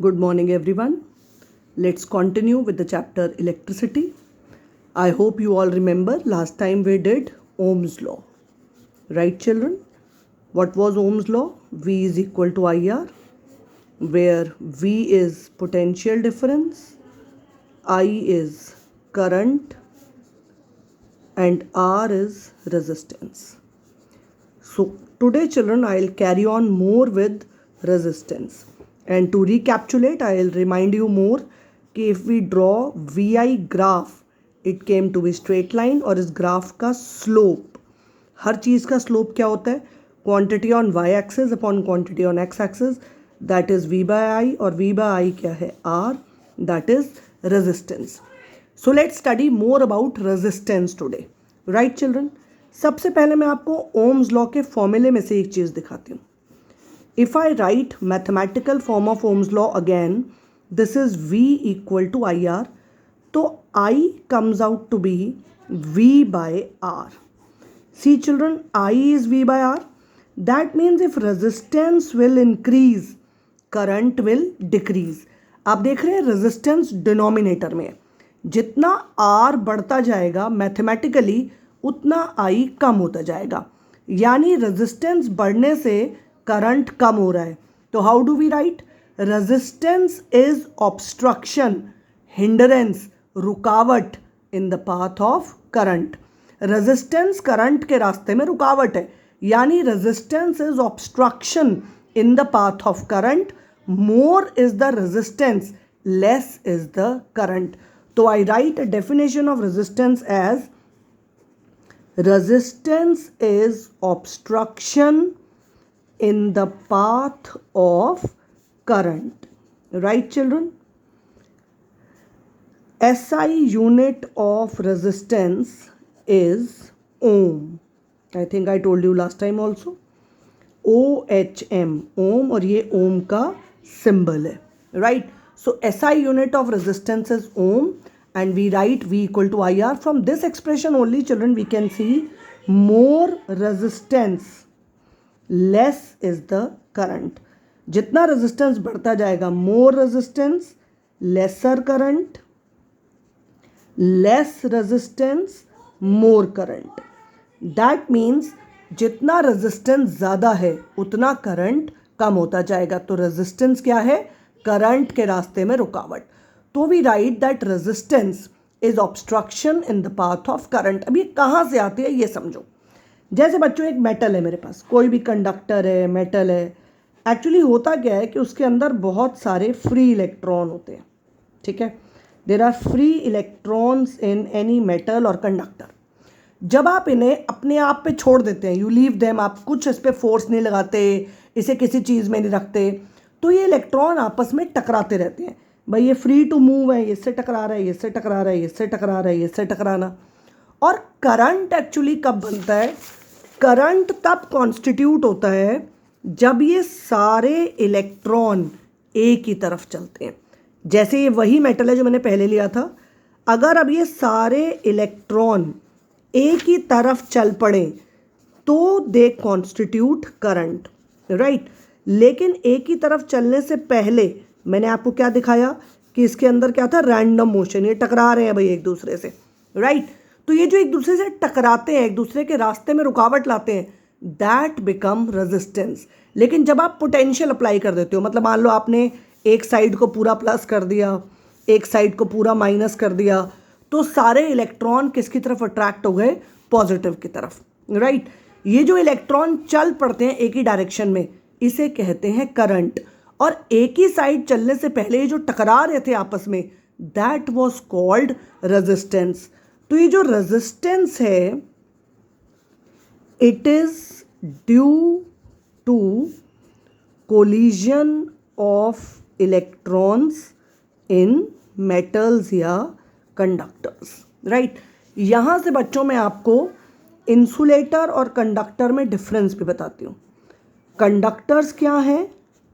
Good morning, everyone. Let's continue with the chapter electricity. I hope you all remember last time we did Ohm's law. Right, children? What was Ohm's law? V is equal to IR, where V is potential difference, I is current, and R is resistance. So today, children, I'll carry on more with resistance. And to recapitulate, I'll remind you more कि if we draw VI graph, it came to be straight line और इस graph का slope, हर चीज़ का slope क्या होता है? Quantity on y axis upon quantity on x axis, that is V by I, और V by I क्या है? R, that is resistance. So let's study more about resistance today. Right, children? सबसे पहले मैं आपको ओम्स लॉ के फॉर्मूले में से एक चीज़ दिखाती हूँ. If I write mathematical form of Ohm's law again, this is V equal to IR, तो I comes out to be V by R. See children, I is V by R. That means if resistance will increase, current will decrease. आप देख रहे हैं resistance denominator में, जितना R बढ़ता जाएगा mathematically उतना I कम होता जाएगा, यानी रेजिस्टेंस बढ़ने से करंट कम हो रहा है. तो how do we write? Resistance is obstruction, hindrance, रुकावट in the path of current. Resistance current के रास्ते में रुकावट है, यानी resistance is obstruction in the path of current. More is the resistance, less is the current. तो I write a definition of resistance as resistance is obstruction in the path of current. Right, children? SI unit of resistance is ohm. I think I told you last time also. OHM, ohm, और ये ohm का symbol है. Right? So SI unit of resistance is ohm. And we write V equal to IR. From this expression only, children, we can see more resistance, less is the current. जितना resistance बढ़ता जाएगा, more resistance, lesser current, less resistance, more current. That means जितना resistance ज़्यादा है उतना current कम होता जाएगा. तो resistance क्या है? current के रास्ते में रुकावट. तो we write that resistance is obstruction in the path of current. अब ये कहाँ से आती है ये समझो. जैसे बच्चों एक मेटल है मेरे पास, कोई भी कंडक्टर है, मेटल है. एक्चुअली होता क्या है कि उसके अंदर बहुत सारे फ्री इलेक्ट्रॉन होते हैं. ठीक है, there are free electrons in any metal or conductor. जब आप इन्हें अपने आप पे छोड़ देते हैं, यू लीव देम, आप कुछ इस पर फोर्स नहीं लगाते, इसे किसी चीज़ में नहीं रखते, तो ये इलेक्ट्रॉन आपस में टकराते रहते हैं. भाई ये फ्री टू मूव है, इससे टकरा रहा है, इससे टकरा रहा है, इससे टकरा रहा है, इससे टकराना. और करंट एक्चुअली कब बनता है? करंट तब कॉन्स्टिट्यूट होता है जब ये सारे इलेक्ट्रॉन एक ही तरफ चलते हैं. जैसे ये वही मेटल है जो मैंने पहले लिया था. अगर अब ये सारे इलेक्ट्रॉन एक ही तरफ चल पड़े तो दे कॉन्स्टिट्यूट करंट. राइट? लेकिन एक ही तरफ चलने से पहले मैंने आपको क्या दिखाया कि इसके अंदर क्या था? Random motion. ये टकरा रहे हैं भाई एक दूसरे से. राइट? तो ये जो एक दूसरे से टकराते हैं, एक दूसरे के रास्ते में रुकावट लाते हैं, दैट बिकम रेजिस्टेंस. लेकिन जब आप पोटेंशियल अप्लाई कर देते हो, मतलब मान लो आपने एक साइड को पूरा प्लस कर दिया, एक साइड को पूरा माइनस कर दिया, तो सारे इलेक्ट्रॉन किसकी तरफ अट्रैक्ट हो गए? पॉजिटिव की तरफ. राइट? ये जो इलेक्ट्रॉन चल पड़ते हैं एक ही डायरेक्शन में, इसे कहते हैं करंट. और एक ही साइड चलने से पहले जो टकरा रहे थे आपस में, दैट वॉज कॉल्ड रेजिस्टेंस. तो ये जो रेजिस्टेंस है, it is due to collision of electrons in metals या कंडक्टर्स. राइट? यहाँ से बच्चों में आपको इंसुलेटर और कंडक्टर में डिफरेंस भी बताती हूँ. कंडक्टर्स क्या हैं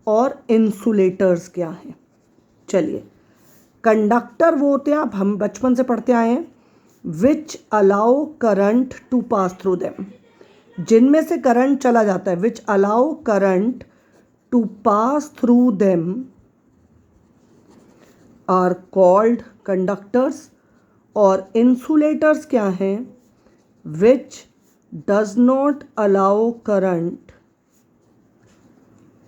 और इंसुलेटर्स क्या हैं. चलिए, कंडक्टर वो होते हैं, आप हम बचपन से पढ़ते आए हैं, which allow current to pass through them, जिनमें से करंट चला जाता है. Which allow current to pass through them are called conductors, और इंसुलेटर्स क्या हैं? Which does not allow current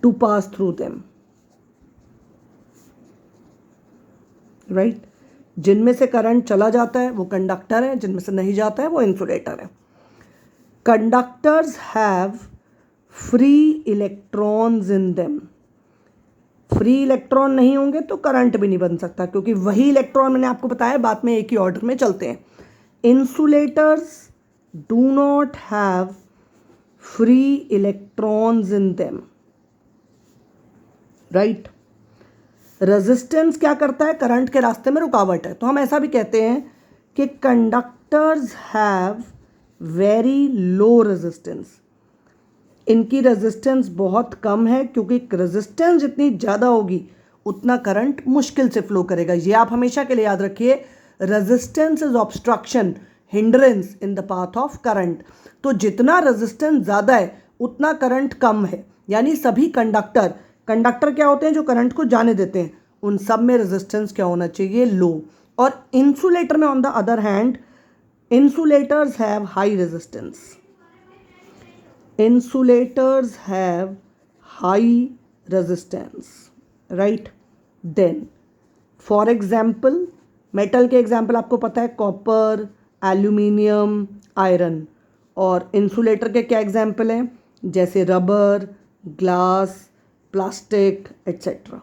to pass through them, right. जिनमें से करंट चला जाता है वो कंडक्टर है, जिनमें से नहीं जाता है वो इंसुलेटर है। Conductors have free electrons in them. Free electron नहीं होंगे तो करंट भी नहीं बन सकता, क्योंकि वही इलेक्ट्रॉन मैंने आपको बताया बाद में एक ही ऑर्डर में चलते हैं। Insulators do not have free electrons in them, right. Resistance क्या करता है? करंट के रास्ते में रुकावट है। तो हम ऐसा भी कहते हैं कि conductors have very low resistance. इनकी रेजिस्टेंस बहुत कम है, क्योंकि रेजिस्टेंस जितनी ज़्यादा होगी उतना करंट मुश्किल से फ्लो करेगा। ये आप हमेशा के लिए याद रखिए, resistance is obstruction, hindrance in the path of current. तो जितना रेजिस्टेंस ज़्यादा है उतना करंट कम है। यानी सभी कंडक्टर क्या होते हैं? जो करंट को जाने देते हैं। उन सब में रेजिस्टेंस क्या होना चाहिए? लो। और इंसुलेटर में on the other hand, insulators have high resistance. Insulators have high resistance, right? Then, for example, metal के एग्जाम्पल आपको पता है, कॉपर, एल्यूमिनियम, आयरन। और इंसुलेटर के क्या एग्जाम्पल हैं? जैसे rubber, glass, plastic etcetera.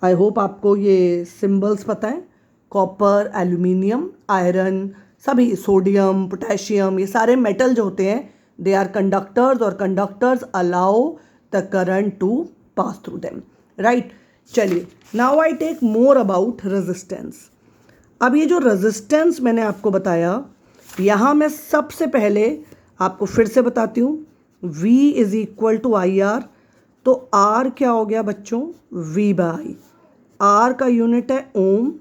I hope आपको ये सिंबल्स पता है। कॉपर, एल्यूमिनियम, आयरन, सभी, सोडियम, पोटेशियम, ये सारे मेटल जो होते हैं दे आर कंडक्टर्स, और conductors allow the current to pass through them, right. चलिए, now I take more about resistance. अब ये जो रेजिस्टेंस मैंने आपको बताया, यहाँ मैं सबसे पहले आपको फिर से बताती हूँ, V is equal to I R. तो R क्या हो गया बच्चों? V by I. R का यूनिट है ओम,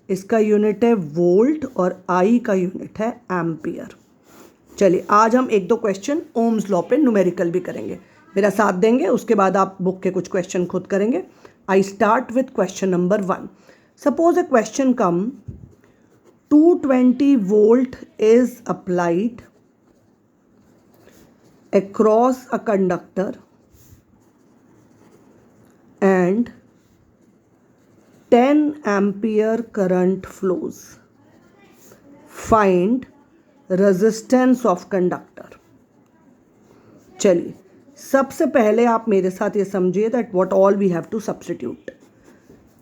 इसका यूनिट है वोल्ट, और I का यूनिट है एम्पियर। चलिए, आज हम एक दो क्वेश्चन ओम्स लॉ पे न्यूमेरिकल भी करेंगे। मेरा साथ देंगे, उसके बाद आप बुक के कुछ क्वेश्चन खुद करेंगे। I start with question number 1। Suppose a question come, 220 volt is applied across a conductor and 10 ampere current flows. Find resistance of conductor. चलिए, सबसे पहले आप मेरे साथ ये समझिए that what all we have to substitute.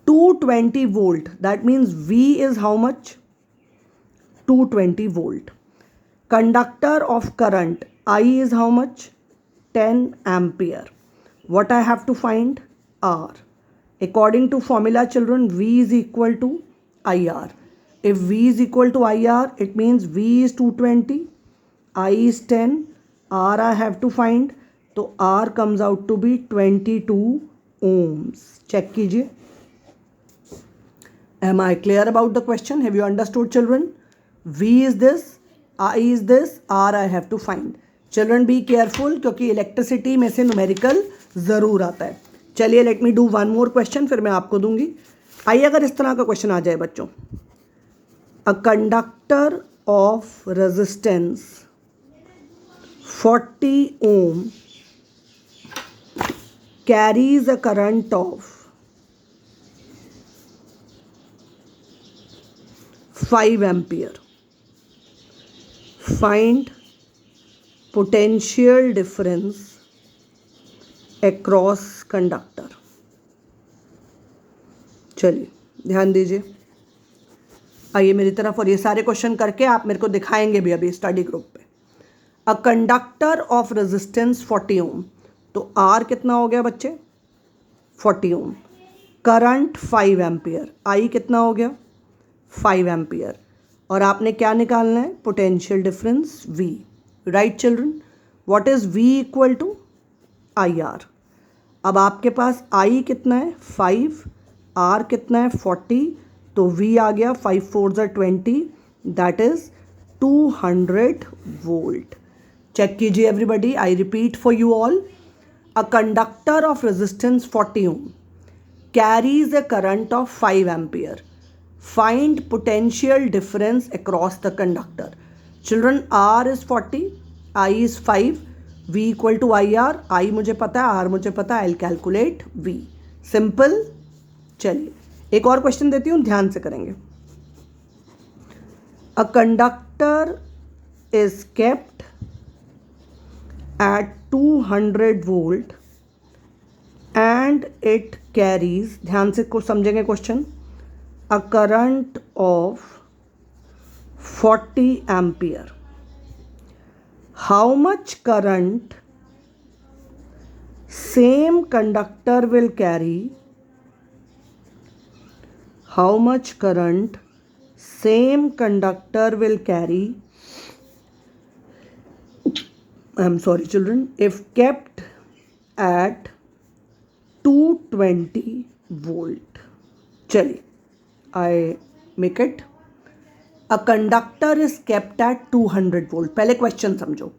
220 volt, that means V is how much? 220 volt. Conductor of current, I is how much? 10 ampere. What I have to find? R. According to formula, children, V is equal to IR. If V is equal to IR, it means V is 220, I is 10, R I have to find. तो R comes out to be 22 ohms. Check कीजिए. Am I clear about the question? Have you understood, children? V is this, I is this, R I have to find. Children, be careful, क्योंकि electricity में से numerical ज़रूर आता है। चलिए, let me do one more question, फिर मैं आपको दूंगी। आइए, अगर इस तरह का क्वेश्चन आ जाए बच्चों, a conductor of resistance 40 ohm carries a current of 5 ampere. Find potential difference across conductor. चलिए, ध्यान दीजिए, आइए मेरी तरफ, और ये सारे क्वेश्चन करके आप मेरे को दिखाएंगे भी अभी स्टडी ग्रुप पे। A conductor of resistance 40 ohm, तो R कितना हो गया बच्चे? 40 ohm। करंट 5 एम्पियर, I कितना हो गया? 5 एम्पियर। और आपने क्या निकालना है? Potential difference V, right children. What is V equal to IR। अब आपके पास I कितना है? 5, R कितना है? 40, तो V आ गया 5 4 20, दैट इज 200 वोल्ट। चेक कीजिए everybody, I repeat for you all, a conductor of resistance 40 ohm carries a current of 5 ampere. Find potential difference across the conductor. Children, R is 40, I is 5, V equal to IR. I मुझे पता है, R मुझे पता है, I'll calculate V. Simple. चलिए एक और question देती हूँ, ध्यान से करेंगे. A conductor is kept at 200 volt and it carries, ध्यान से को समझेंगे question, a current of 40 ampere. How much current same conductor will carry? How much current same conductor will carry? I'm sorry children, if kept at 220 volt. चलिए I make it. A conductor is kept at 200 volt. पहले question समझो.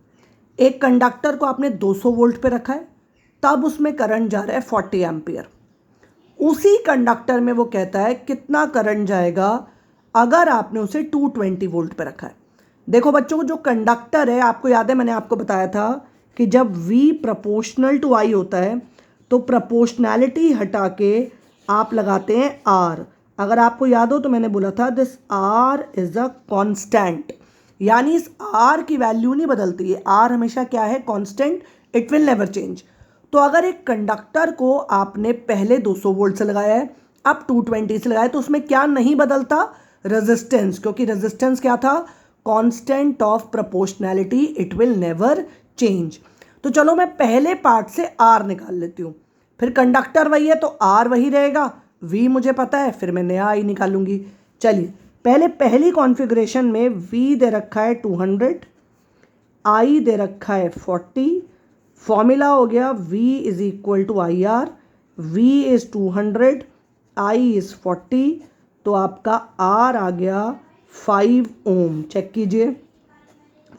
एक conductor को आपने 200 volt पे रखा है, तब उसमें करंट जा रहा है 40 एम्पियर. उसी कंडक्टर में वो कहता है कितना करंट जाएगा अगर आपने उसे 220 वोल्ट पे रखा है. देखो बच्चों, जो कंडक्टर है, आपको याद है मैंने आपको बताया था कि जब V प्रोपोर्शनल टू I होता है तो प्रोपोर्शनैलिटी हटा के आप लगाते हैं R. अगर आपको याद हो तो मैंने बोला था this R is a constant, यानी इस R की वैल्यू नहीं बदलती है. R हमेशा क्या है? Constant. It will never change. तो अगर एक कंडक्टर को आपने पहले 200 वोल्ट से लगाया है, अब 220 से लगाया, तो उसमें क्या नहीं बदलता? रेजिस्टेंस, क्योंकि रेजिस्टेंस क्या था? Constant of proportionality. It will never change. तो चलो मैं पहले पार्ट से R निकाल लेती हूँ. फिर कंडक्टर वही है तो R वही रहेगा, V मुझे पता है, फिर मैं नया I निकालूंगी. चलिए पहले पहली कॉन्फ़िगरेशन में V दे रखा है 200, I दे रखा है 40. फॉर्मूला हो गया V is equal to IR. V is 200, I is 40, तो आपका R आ गया 5 ओम. चेक कीजिए,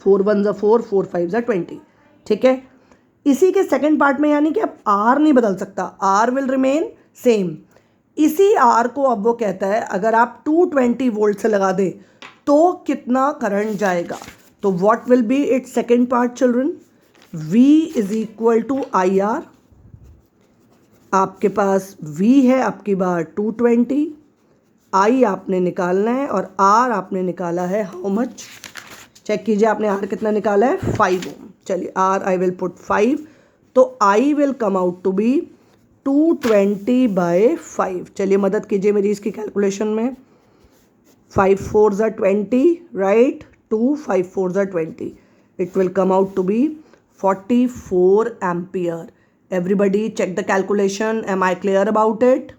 4 1 ज़ा 4, 4 5 ज़ा 20. ठीक है. इसी के सेकंड पार्ट में यानी कि अब R नहीं बदल सकता, R विल रिमेन सेम. इसी R को अब वो कहता है अगर आप 220 वोल्ट से लगा दे तो कितना करंट जाएगा. तो what will be its second part children? V is equal to IR. आपके पास V है आपकी बार 220, I आपने निकालना है और R आपने निकाला है हाउ मच? चेक कीजिए, आपने R कितना निकाला है? 5 ओम. चलिए R आई विल पुट 5, तो I will come out to be 220/5. चलिए मदद कीजिए मेरी इसकी कैलकुलेशन में. 5 4 ज़ा 20, राइट? 2 5 4 ज़ा 20. It will come out to be 44 ampere. Everybody check the calculation. Am I clear about it?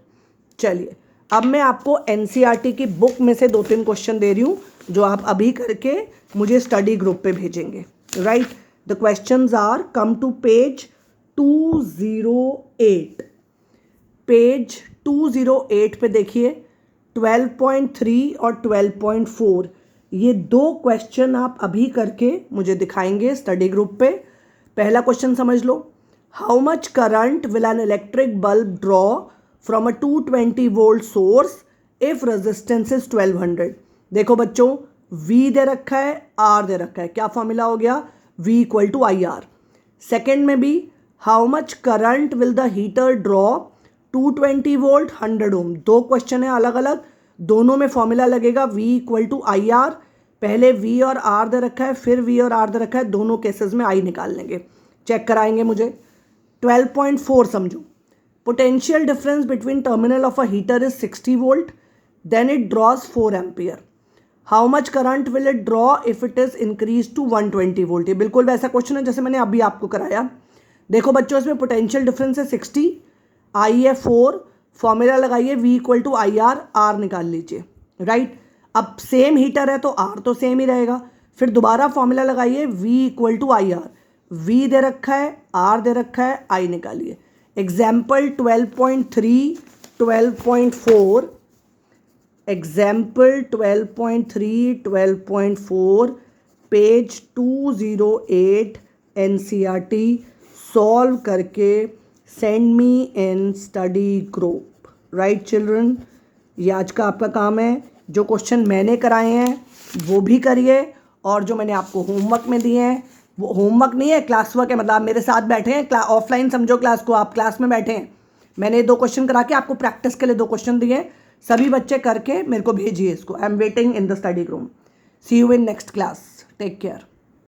चलिए अब मैं आपको NCERT की बुक में से 2-3 क्वेश्चन दे रही हूँ जो आप अभी करके मुझे स्टडी ग्रुप पे भेजेंगे. Right, the questions are, come to page 208. Page 208 पे देखिए 12.3 और 12.4. ये 2 क्वेश्चन आप अभी करके मुझे दिखाएंगे स्टडी ग्रुप पे. पहला क्वेश्चन समझ लो. How much current will an electric bulb draw from a 220 volt source if resistance is 1200. देखो बच्चों, V दे रखा है, R दे रखा है. क्या फॉर्मूला हो गया? V equal to IR. Second में भी how much current will the heater draw 220 volt 100 ohm. 2 question है अलग अलग, दोनों में फॉर्मूला लगेगा V इक्वल टू IR. पहले V और R दे रखा है, फिर V और R दे रखा है, दोनों केसेस में I निकाल लेंगे. चेक कराएंगे मुझे. 12.4 समझो. Potential difference between terminal of a heater is 60 volt, then it draws 4 ampere. How much current will it draw if it is increase to 120 volt. ये बिल्कुल वैसा क्वेश्चन है जैसे मैंने अभी आपको कराया. देखो बच्चों, इसमें पोटेंशियल डिफरेंस है 60, I है 4, फॉर्मूला लगाइए V equal to IR, R निकाल लीजिए. राइट, अब सेम हीटर है तो R तो सेम ही रहेगा. फिर दोबारा फॉर्मूला लगाइए V equal to IR. V दे रखा है, R दे रखा है, I निकालिए. Example 12.3, 12.4. Example 12.3, 12.4, page 208 NCERT. Solve करके send me in study group. Right children, ये आज का आपका काम है। जो क्वेश्चन मैंने कराए हैं वो भी करिए, और जो मैंने आपको होमवर्क में दिए हैं वो होमवर्क नहीं है, क्लास वर्क है। मतलब आप मेरे साथ बैठे हैं, ऑफलाइन समझो क्लास को, आप क्लास में बैठे हैं, मैंने 2 क्वेश्चन करा के आपको प्रैक्टिस के लिए 2 क्वेश्चन दिए, सभी बच्चे करके मेरे को भेजिए इसको। I am waiting in the study room. See you in next class, take care.